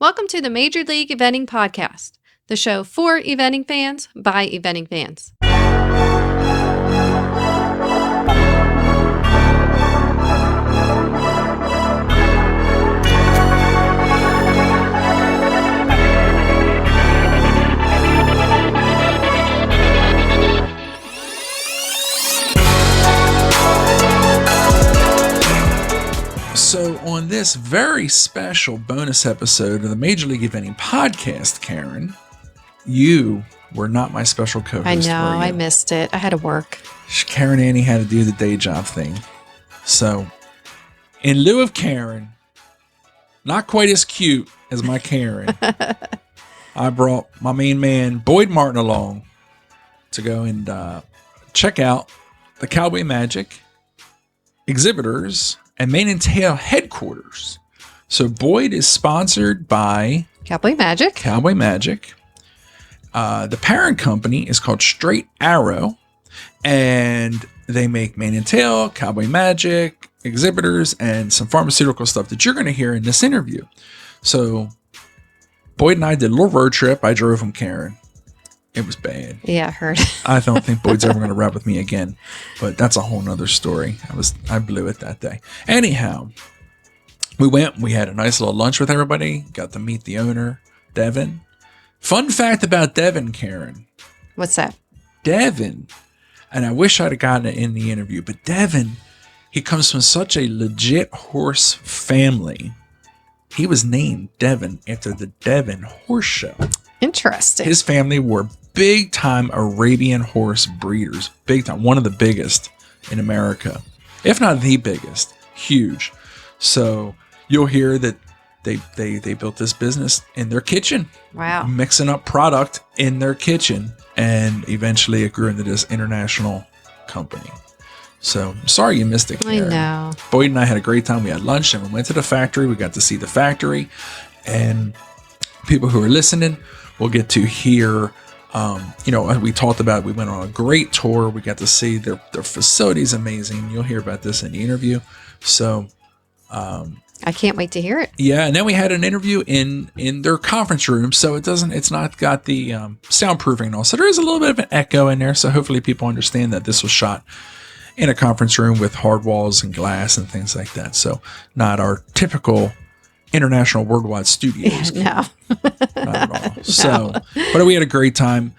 Welcome to the Major League Eventing Podcast, the show for eventing fans by eventing fans. So on this very special bonus episode of the Major League Eventing Podcast, Karen, you were not my special co-host. I know, I missed it. I had to work. Karen Annie had to do the day job thing. So in lieu of Karen, not quite as cute as my Karen, I brought my main man, Boyd Martin, along to go and check out the Cowboy Magic Exhibitors and Mane and Tail headquarters. So Boyd is sponsored by Cowboy Magic. Cowboy Magic. The parent company is called Straight Arrow, and they make Mane and Tail, Cowboy Magic, Exhibitors, and some pharmaceutical stuff that you're going to hear in this interview. So Boyd and I did a little road trip. I drove him, Karen. It was bad. Yeah, I heard. I don't think Boyd's ever going to ride with me again, but that's a whole nother story. I blew it that day. Anyhow, we had a nice little lunch with everybody, got to meet the owner, Devon. Fun fact about Devon, Karen. What's that? Devon, and I wish I'd have gotten it in the interview, but Devon, he comes from such a legit horse family. He was named Devon after the Devon Horse Show. Interesting. His family were big time Arabian horse breeders. Big time. One of the biggest in America, if not the biggest. Huge. So you'll hear that they built this business in their kitchen. Wow. Mixing up product in their kitchen. And eventually it grew into this international company. So I'm sorry you missed it, Karen. I know. Boyd and I had a great time. We had lunch and we went to the factory. We got to see the factory. And people who are listening will get to hear, we talked about, we went on a great tour. We got to see their facility's amazing. You'll hear about this in the interview. So, I can't wait to hear it. Yeah. And then we had an interview in their conference room. So it's not got the soundproofing and all. So there is a little bit of an echo in there. So hopefully people understand that this was shot in a conference room with hard walls and glass and things like that. So not our typical international worldwide studios. No. Not at all. So, but we had a great time.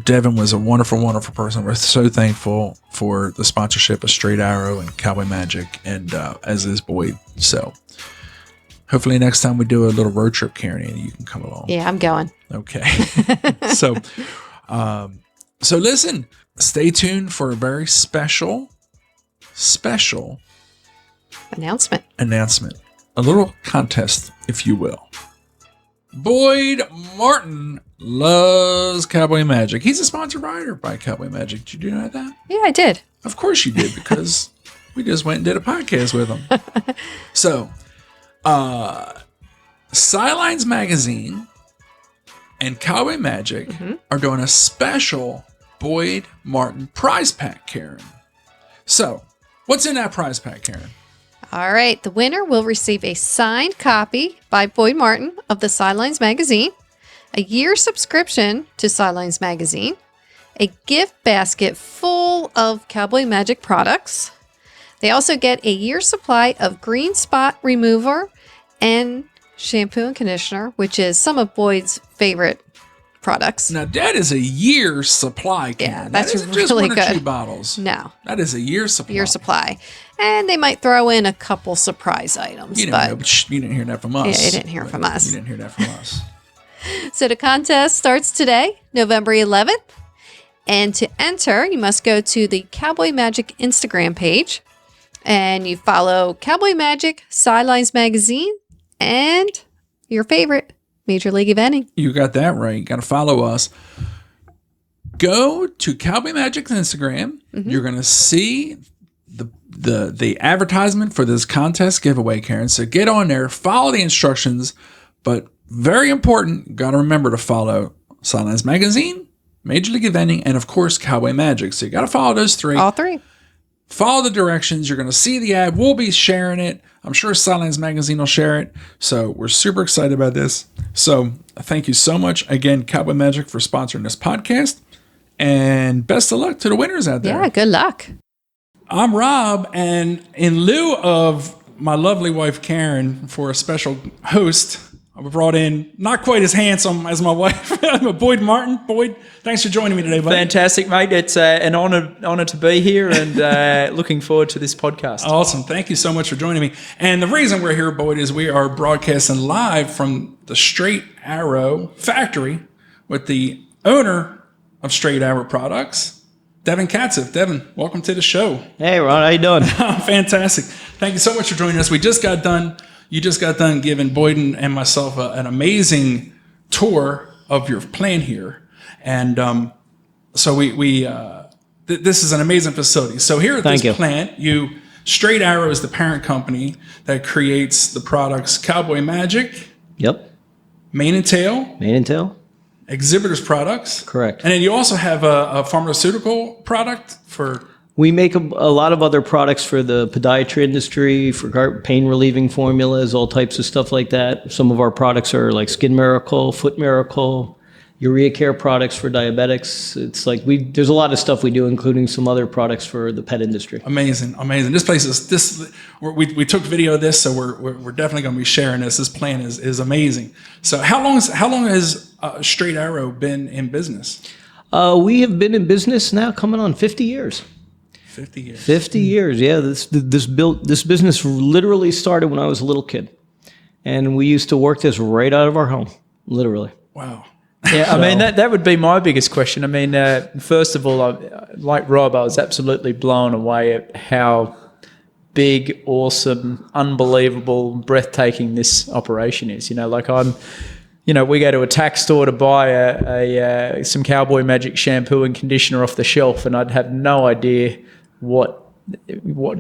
Devon was a wonderful, wonderful person. We're so thankful for the sponsorship of Straight Arrow and Cowboy Magic, and as is Boyd. So hopefully next time we do a little road trip, Karen, you can come along. Yeah, I'm going. Okay. So listen, stay tuned for a very special Announcement. A little contest, if you will. Boyd Martin loves Cowboy Magic. He's a sponsored rider by Cowboy Magic. Did you know that? Yeah, I did. Of course you did, because we just went and did a podcast with him. So, Sidelines Magazine and Cowboy Magic are doing a special Boyd Martin prize pack, Karen. So, what's in that prize pack, Karen? All right. The winner will receive a signed copy by Boyd Martin of the Sidelines Magazine, a year subscription to Sidelines Magazine, a gift basket full of Cowboy Magic products. They also get a year supply of green spot remover and shampoo and conditioner, which is some of Boyd's favorite products. Now, that is a year's supply, Karen. Yeah, that's that isn't really just one good. or two bottles. No. That is a year's supply. Year supply. And they might throw in a couple surprise items. You didn't know, but you didn't hear that from us. Yeah, you didn't hear from us. You didn't hear that from us. So the contest starts today, November 11th. And to enter, you must go to the Cowboy Magic Instagram page. And you follow Cowboy Magic, Sidelines Magazine, and your favorite, Major League Eventing. You got that right. You got to follow us. Go to Cowboy Magic's Instagram. You're going to see the advertisement for this contest giveaway, Karen. So get on there, follow the instructions, but very important, you got to remember to follow Sidelines Magazine, Major League Eventing, and of course Cowboy Magic. So you got to follow those three. All three. Follow the directions. You're going to see the ad. We'll be sharing it. I'm sure Sidelines Magazine will share it. So we're super excited about this. So thank you so much again, Cowboy Magic, for sponsoring this podcast. And best of luck to the winners out there. Yeah, good luck. I'm Rob, and in lieu of my lovely wife Karen for a special host, I brought in not quite as handsome as my wife, Boyd Martin. Boyd, thanks for joining me today, buddy. Fantastic, mate. It's an honor to be here, and looking forward to this podcast. Awesome. Thank you so much for joining me. And the reason we're here, Boyd, is we are broadcasting live from the Straight Arrow factory with the owner of Straight Arrow Products, Devon Katzev. Devon, welcome to the show. Hey, Ron, how you doing? Fantastic. Thank you so much for joining us. You just got done giving Boyden and myself an amazing tour of your plant here. And so this is an amazing facility. So here at this plant, Straight Arrow is the parent company that creates the products Cowboy Magic. Yep. Mane and Tail. Exhibitors Products. Correct. And then you also have a pharmaceutical product for... We make a lot of other products for the podiatry industry, for pain relieving formulas, all types of stuff like that. Some of our products are like Skin Miracle, Foot Miracle, urea care products for diabetics. It's like there's a lot of stuff we do, including some other products for the pet industry. Amazing. This place is we took video of this, so we're definitely going to be sharing this. This plant is amazing. So how long has Straight Arrow been in business? We have been in business now coming on 50 years. 50 years. 50 years, yeah. This business literally started when I was a little kid. And we used to work this right out of our home, literally. Wow. Yeah, I mean, that would be my biggest question. I mean, first of all, like Rob, I was absolutely blown away at how big, awesome, unbelievable, breathtaking this operation is. We go to a tack store to buy some Cowboy Magic shampoo and conditioner off the shelf, and I'd have no idea what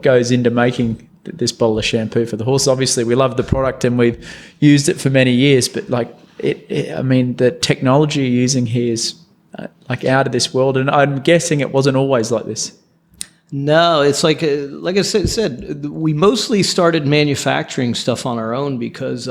goes into making this bottle of shampoo for the horse. Obviously, we love the product and we've used it for many years, but the technology you're using here is out of this world, and I'm guessing it wasn't always like this. No, it's like I said, we mostly started manufacturing stuff on our own because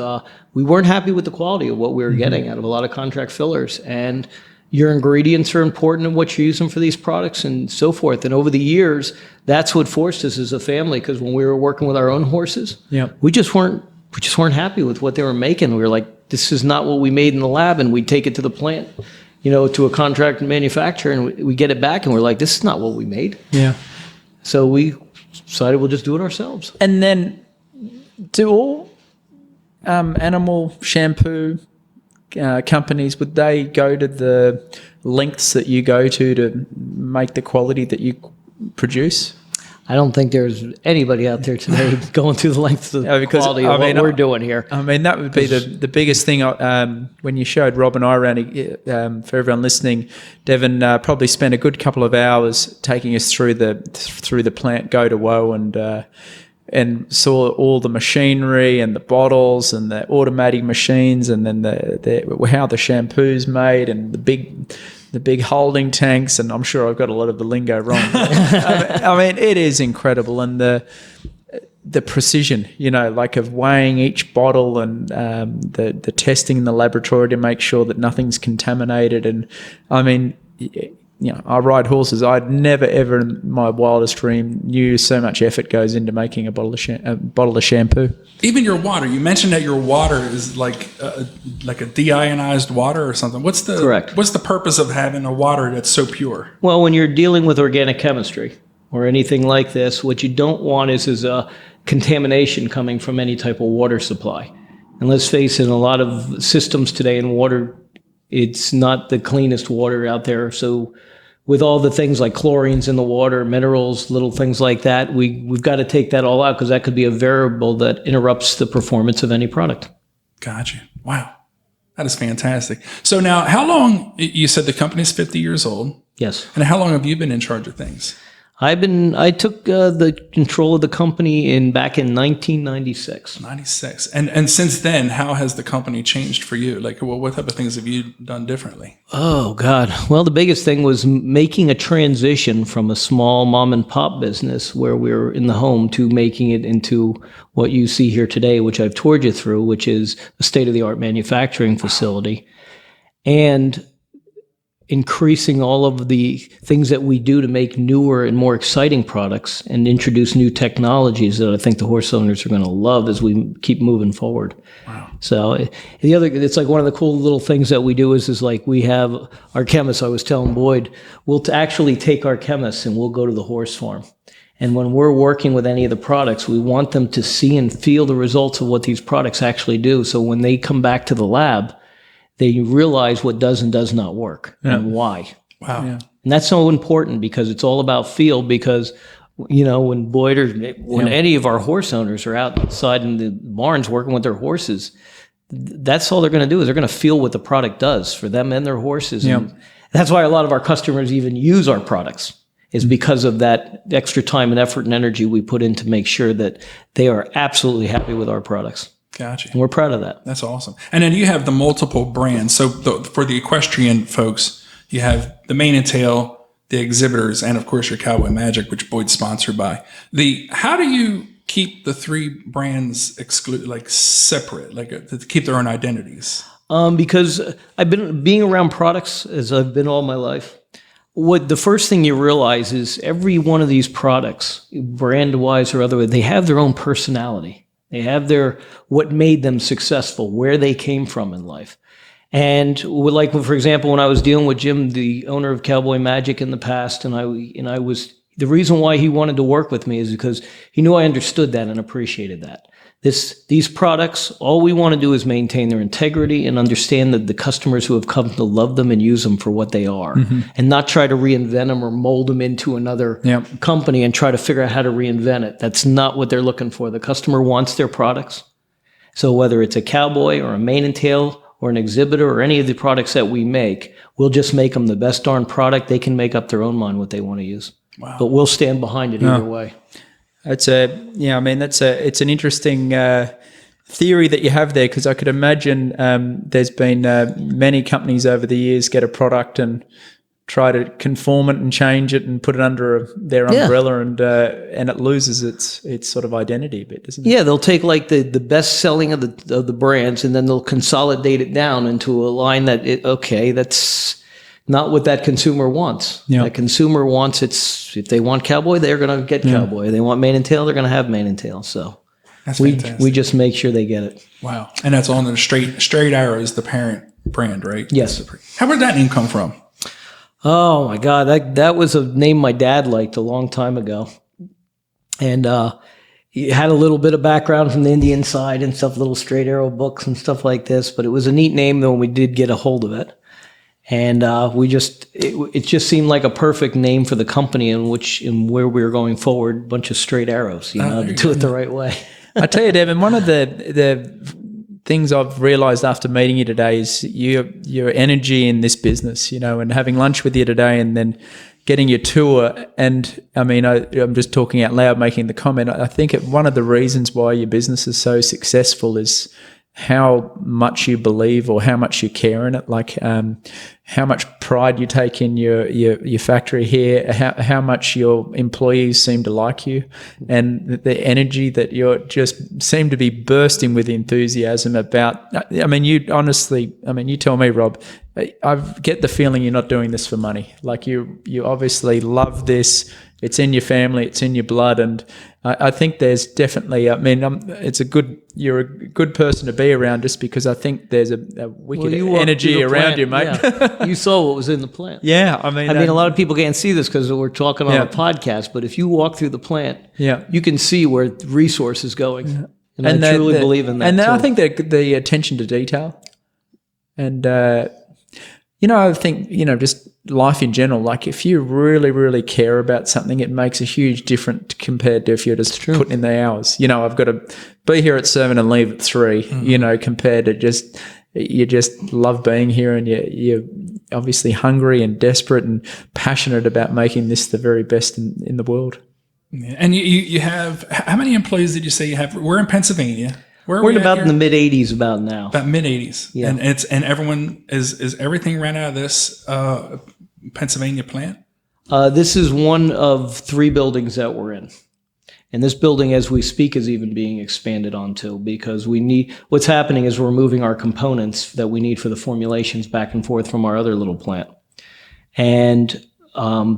we weren't happy with the quality of what we were getting out of a lot of contract fillers. And your ingredients are important in what you're using for these products and so forth. And over the years, that's what forced us as a family, because when we were working with our own horses, we just weren't happy with what they were making. We were like, this is not what we made in the lab, and we'd take it to the plant, to a contract manufacturer, and we get it back, and we're like, this is not what we made. Yeah. So we decided we'll just do it ourselves. And then, do all animal shampoo companies, would they go to the lengths that you go to make the quality that you produce? I don't think there's anybody out there today going through the lengths of the quality of what we're doing here. I mean, that would be the biggest thing. When you showed Rob and I around, for everyone listening, Devon probably spent a good couple of hours taking us through the plant go to woe, and saw all the machinery and the bottles and the automatic machines, and then how the shampoo's made, and the big holding tanks, and I'm sure I've got a lot of the lingo wrong. I mean, it is incredible, and the precision, of weighing each bottle, and the testing in the laboratory to make sure that nothing's contaminated. And I mean, I ride horses. I'd never ever in my wildest dream knew so much effort goes into making a bottle of shampoo. Even your water. You mentioned that your water is like a deionized water or something. Correct. What's the purpose of having a water that's so pure? Well, when you're dealing with organic chemistry or anything like this, what you don't want is a contamination coming from any type of water supply. And let's face it, in a lot of systems today in water, it's not the cleanest water out there. So with all the things like chlorines in the water, minerals, little things like that, we've got to take that all out, because that could be a variable that interrupts the performance of any product. Gotcha. Wow. That is fantastic. So now, how long, you said the company's 50 years old. Yes. And how long have you been in charge of things? I took the control of the company back in 1996. 96. And since then, how has the company changed for you? Like, well, what type of things have you done differently? Oh, God. Well, the biggest thing was making a transition from a small mom and pop business where we were in the home to making it into what you see here today, which I've toured you through, which is a state-of-the-art manufacturing facility. And increasing all of the things that we do to make newer and more exciting products and introduce new technologies that I think the horse owners are going to love as we keep moving forward. Wow. So it's like one of the cool little things that we do is like we have our chemists. I was telling Boyd, we'll actually take our chemists and we'll go to the horse farm. And when we're working with any of the products, we want them to see and feel the results of what these products actually do. So when they come back to the lab, they realize what does and does not work and why. Wow. Yeah. And that's so important because it's all about feel because, when Boyd or when any of our horse owners are outside in the barns working with their horses, that's all they're going to do is they're going to feel what the product does for them and their horses. Yeah. And that's why a lot of our customers even use our products is because of that extra time and effort and energy we put in to make sure that they are absolutely happy with our products. Gotcha. And we're proud of that. That's awesome. And then you have the multiple brands. So for the equestrian folks, you have the Mane and Tail, the Exhibitors, and of course your Cowboy Magic, which Boyd's sponsored by. How do you keep the three brands separate, to keep their own identities? Because I've been being around products as I've been all my life. What the first thing you realize is every one of these products, brand-wise or otherwise, they have their own personality. They have what made them successful, where they came from in life. And for example, when I was dealing with Jim, the owner of Cowboy Magic in the past, and I was the reason why he wanted to work with me is because he knew I understood that and appreciated that. These products, all we want to do is maintain their integrity and understand that the customers who have come to love them and use them for what they are, and not try to reinvent them or mold them into another company and try to figure out how to reinvent it. That's not what they're looking for. The customer wants their products. So whether it's a Cowboy or a Mane and Tail or an Exhibitor or any of the products that we make, we'll just make them the best darn product. They can make up their own mind what they want to use. Wow. But we'll stand behind it either way. It's an interesting theory that you have there because I could imagine there's been many companies over the years get a product and try to conform it and change it and put it under their umbrella and it loses its sort of identity a bit, doesn't it? Yeah, they'll take like the best selling of the brands and then they'll consolidate it down into a line that's not what that consumer wants. Yeah. That consumer wants if they want Cowboy, they're going to get Cowboy. They want Mane and Tail, they're going to have Mane and Tail. So we just make sure they get it. Wow. And that's on the Straight Arrow is the parent brand, right? Yes. How did that name come from? Oh my God, that was a name my dad liked a long time ago. And he had a little bit of background from the Indian side and stuff, little Straight Arrow books and stuff like this, but it was a neat name though when we did get a hold of it. And it just seemed like a perfect name for the company in where we were going forward, a bunch of straight arrows, to do it the right way. I tell you, Devon, one of the things I've realized after meeting you today is your energy in this business, and having lunch with you today and then getting your tour. And I mean, I'm just talking out loud, making the comment. I think one of the reasons why your business is so successful is how much you believe or how much you care in it, like how much pride you take in your factory here, how much your employees seem to like you, and the energy that you just seem to be bursting with enthusiasm about. I mean, you tell me, Rob, I get the feeling you're not doing this for money. Like you obviously love this. It's in your family, it's in your blood, and I think there's definitely. I mean, you're a good person to be around, just because I think there's a wicked energy around you, mate. Yeah. You saw what was in the plant. Yeah, I mean, a lot of people can't see this because we're talking on a podcast. But if you walk through the plant, you can see where the resource is going, and I truly believe in that. And too. I think the attention to detail, and I think just life in general, like if you really, really care about something, it makes a huge difference compared to if you're just putting in the hours. I've got to be here at 7 and leave at 3, compared to just, you just love being here, and you're obviously hungry and desperate and passionate about making this the very best in the world. Yeah. And you have, how many employees did you say you have? We're in Pennsylvania. Where We're in about in the mid 80s about now. About mid 80s. Yeah. And everyone is everything ran out of this Pennsylvania plant? This is one of 3 buildings that we're in. And this building, as we speak, is even being expanded onto, because what's happening is we're moving our components that we need for the formulations back and forth from our other little plant. And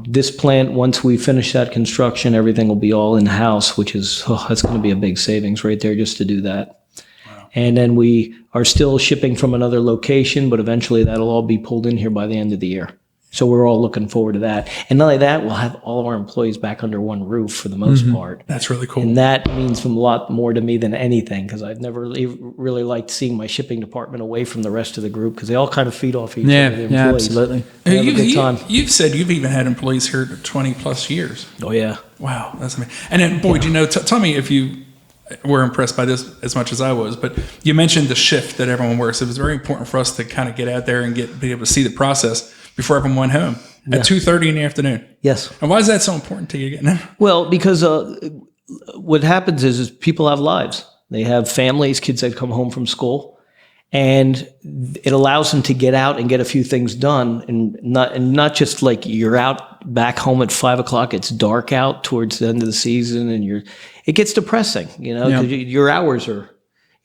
this plant, once we finish that construction, everything will be all in-house, which is, that's going to be a big savings right there just to do that. Wow. And then we are still shipping from another location, but eventually that'll all be pulled in here by the end of the year. So we're all looking forward to that. And not only that, we'll have all of our employees back under one roof for the most part. That's really cool. And that means a lot more to me than anything, because I've never really liked seeing my shipping department away from the rest of the group, because they all kind of feed off each other. The employees. Yeah, absolutely. They have a good time. You've said you've even had employees here 20 plus years. Oh, yeah. Wow. That's amazing. And then, Boyd, tell me if you were impressed by this as much as I was, but you mentioned the shift that everyone works. It was very important for us to kind of get out there and be able to see the process before everyone went home at 2:30 in the afternoon. Yes. And why is that so important to you? Well, because what happens is people have lives. They have families, kids that come home from school, and it allows them to get out and get a few things done, and not just like you're out back home at 5 o'clock. It's dark out towards the end of the season, and it gets depressing, because your hours you're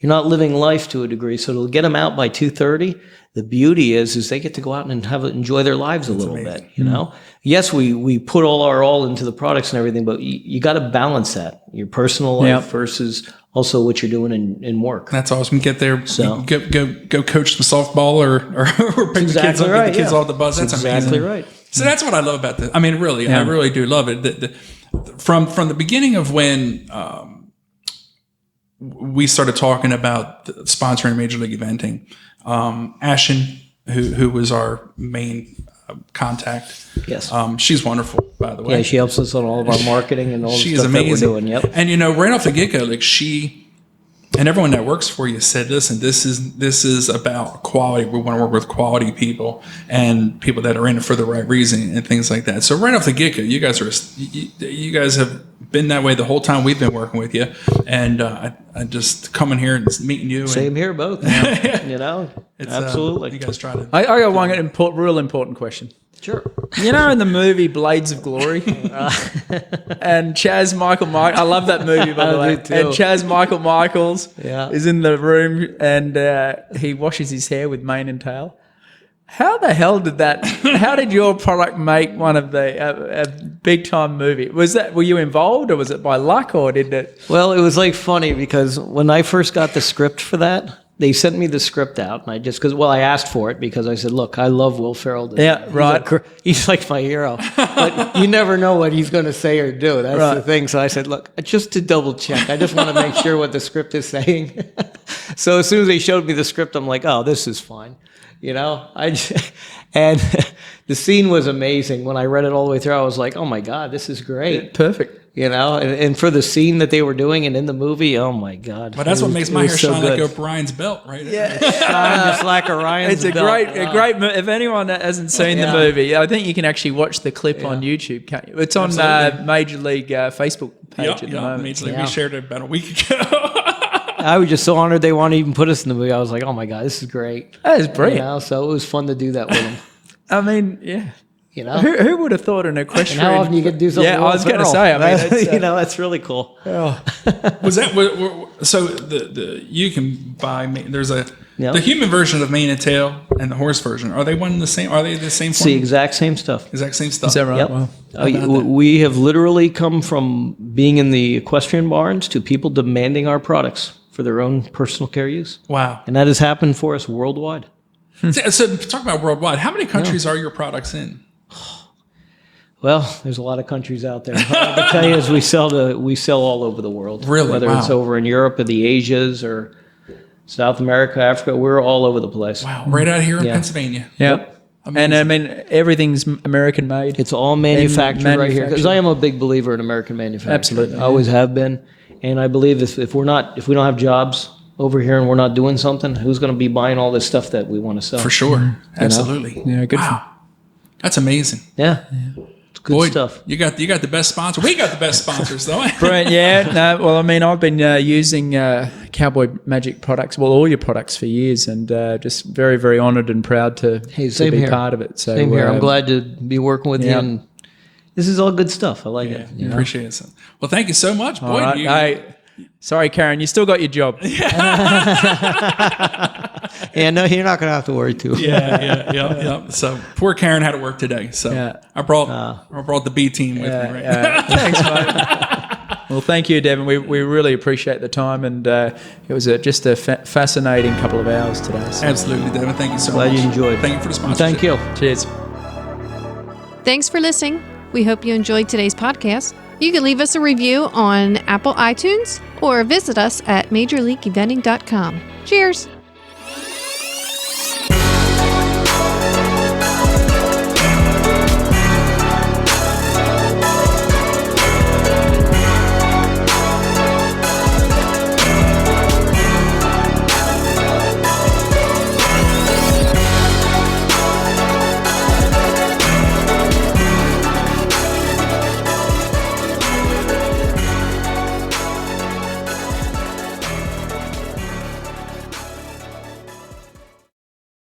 not living life to a degree. So to get them out by 2:30, the beauty is they get to go out and enjoy their lives a little bit. Yes, we put all our all into the products and everything, but you got to balance that, your personal life versus also what you're doing in work. That's awesome. Get there, go coach the softball or pick the kids up, get the kids off the bus. That's exactly amazing. Right. So that's what I love about this. I mean, really, I really do love it. From the beginning of when we started talking about sponsoring Major League Eventing, Ashen, who was our main contact. Yes. She's wonderful, by the way. Yeah, she helps us on all of our marketing and all the stuff amazing. that we're doing. Yep. And right off the get-go, like she and everyone that works for you said, listen, this is about quality. We want to work with quality people and people that are in it for the right reason and things like that. So right off the get-go, you guys have been that way the whole time we've been working with you. And I just coming here and meeting you. Same here, both. It's, absolutely. You guys try to. I got one real important question. Sure. In the movie Blades of Glory, and Chaz Michael I love that movie, by the way. And Chaz Michaels is in the room, and he washes his hair with mane and tail. How the hell how did your product make one of a big time movie? Were you involved, or was it by luck, or did it? Well, it was funny, because when I first got the script for that, they sent me the script out, and I asked for it because I said, look, I love Will Ferrell. He's like my hero, but you never know what he's going to say or do. That's the thing. So I said, look, just to double check, I just want to make sure what the script is saying. So as soon as they showed me the script, I'm like, oh, this is fine. And the scene was amazing. When I read it all the way through, I was like, oh my God, this is great. Perfect. And for the scene that they were doing and in the movie, oh my God. But that's what makes my hair shine like O'Brien's belt, right? Yeah. Shine just like Orion's belt. It's a great if anyone that hasn't seen the movie, I think you can actually watch the clip on YouTube, can't you? It's on Major League Facebook page at the moment. We shared it about a week ago. I was just so honored they wanted to even put us in the movie. I was like, oh my God, this is great. That is brilliant. So it was fun to do that with them. I mean, yeah. Who would have thought an equestrian? And how often you get to do something? Yeah, I was going to say. I mean, it's, that's really cool. Oh. Was that so? You can buy. There's the human version of mane and tail and the horse version. Are they one and the same? Are they the same? It's the exact same stuff. Exact same stuff. Is that right? Yep. Wow. We have literally come from being in the equestrian barns to people demanding our products for their own personal care use. Wow. And that has happened for us worldwide. So talk about worldwide. How many countries are your products in? Well, there's a lot of countries out there. All I can tell you is we sell all over the world. Really? Whether it's over in Europe or the Asias or South America, Africa, we're all over the place. Wow. Right out here in Pennsylvania. Yep. And I mean, everything's American made. It's all manufactured right here. Because I am a big believer in American manufacturing. Absolutely. I always have been. And I believe if we don't have jobs, over here and we're not doing something, who's going to be buying all this stuff that we want to sell? For sure. Absolutely. Yeah, good. Wow. That's amazing. Yeah. It's good Boy, stuff. You got the best sponsor. We got the best sponsors, though. Brilliant. Yeah. No, well, I mean, I've been using Cowboy Magic products, well, all your products for years, and just very, very honoured and proud to be here. part of it. So, Same here. I'm glad to be working with you. And this is all good stuff. I like it. Appreciate it. Well, thank you so much, Boyd. right. Hey, sorry, Karen, you still got your job. Yeah, no, you're not going to have to worry too. Yeah. So poor Karen had to work today. So I brought the B team with me. Right? Thanks, mate. Well, thank you, Devon. We really appreciate the time, and it was just a fascinating couple of hours today. So. Absolutely, Devon. Thank you so Glad much. you enjoyed. Thank you for the sponsorship. Thank you. Cheers. Thanks for listening. We hope you enjoyed today's podcast. You can leave us a review on Apple iTunes or visit us at majorleagueeventing.com. Cheers.